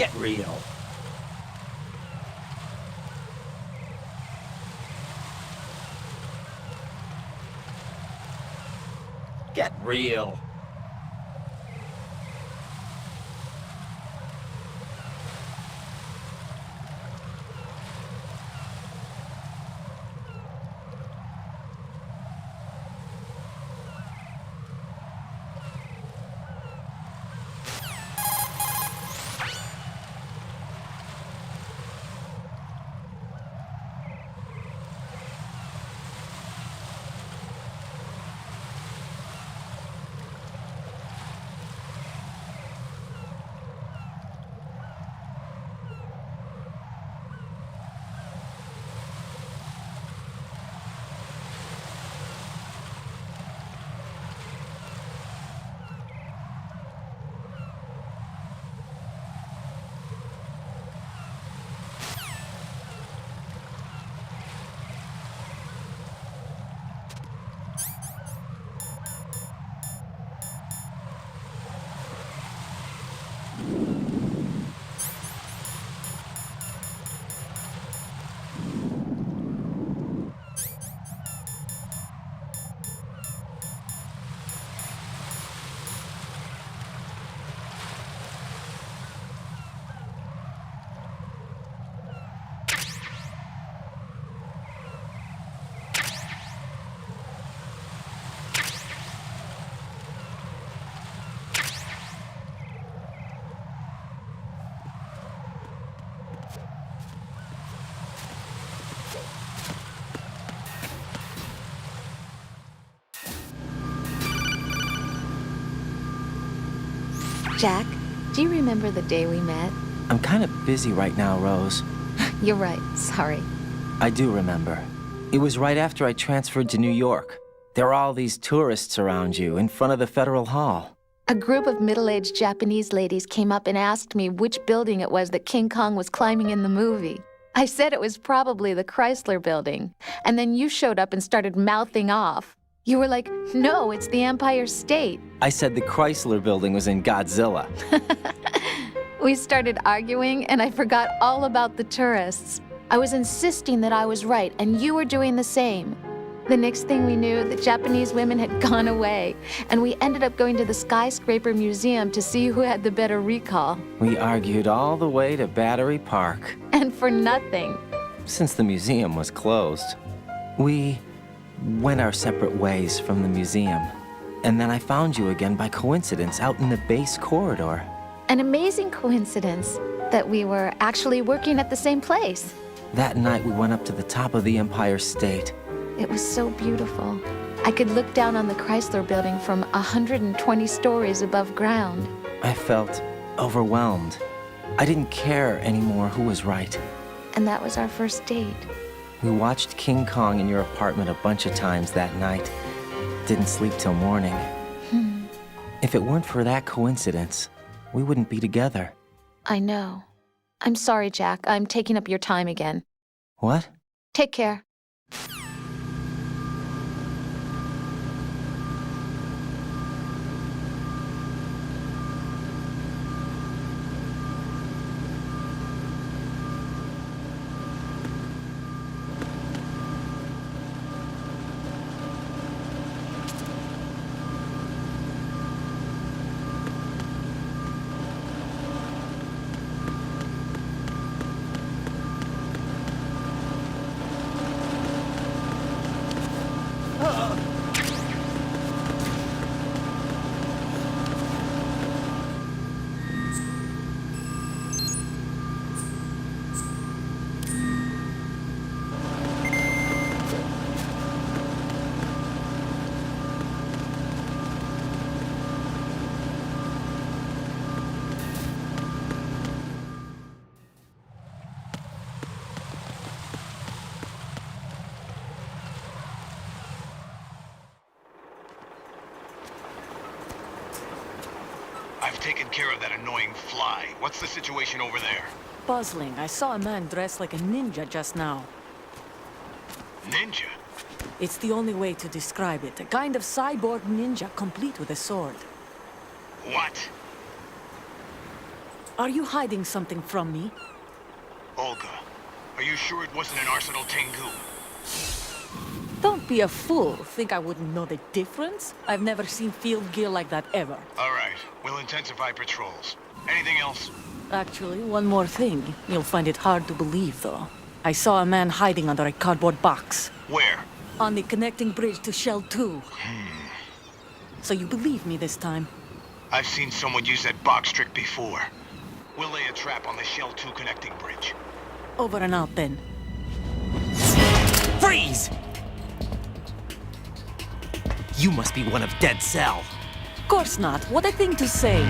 Get real. Get real. Jack, do you remember the day we met? I'm kind of busy right now, Rose. You're right, sorry. I do remember. It was right after I transferred to New York. There were all these tourists around you in front of the Federal Hall. A group of middle-aged Japanese ladies came up and asked me which building it was that King Kong was climbing in the movie. I said it was probably the Chrysler Building, and then you showed up and started mouthing off. You were like, no, it's the Empire State. I said the Chrysler Building was in Godzilla. We started arguing, and I forgot all about the tourists. I was insisting that I was right, and you were doing the same. The next thing we knew, the Japanese women had gone away, and we ended up going to the Skyscraper Museum to see who had the better recall. We argued all the way to Battery Park. And for nothing. Since the museum was closed, we went our separate ways from the museum. And then I found you again by coincidence out in the base corridor. An amazing coincidence that we were actually working at the same place. That night we went up to the top of the Empire State. It was so beautiful. I could look down on the Chrysler Building from 120 stories above ground. I felt overwhelmed. I didn't care anymore who was right. And that was our first date. We watched King Kong in your apartment a bunch of times that night. Didn't sleep till morning. If it weren't for that coincidence, we wouldn't be together. I know. I'm sorry, Jack. I'm taking up your time again. What? Take care. I've taken care of that annoying fly. What's the situation over there? Puzzling. I saw a man dressed like a ninja just now. Ninja? It's the only way to describe it. A kind of cyborg ninja, complete with a sword. What? Are you hiding something from me? Olga, are you sure it wasn't an Arsenal Tengu? Don't be a fool. Think I wouldn't know the difference? I've never seen field gear like that ever. All right, we'll intensify patrols. Anything else? Actually, one more thing. You'll find it hard to believe, though. I saw a man hiding under a cardboard box. Where? On the connecting bridge to Shell 2. So you believe me this time? I've seen someone use that box trick before. We'll lay a trap on the Shell 2 connecting bridge. Over and out, then. Freeze! You must be one of Dead Cell. Of course not. What a thing to say.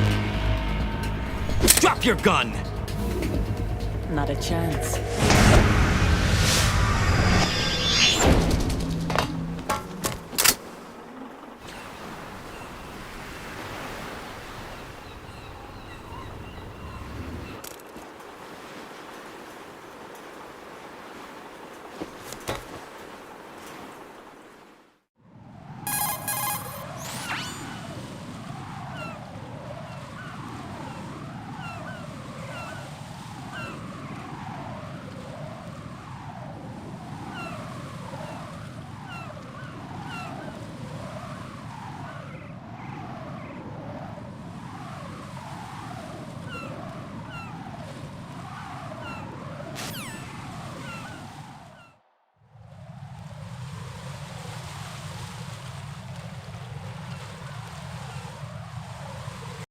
Drop your gun! Not a chance.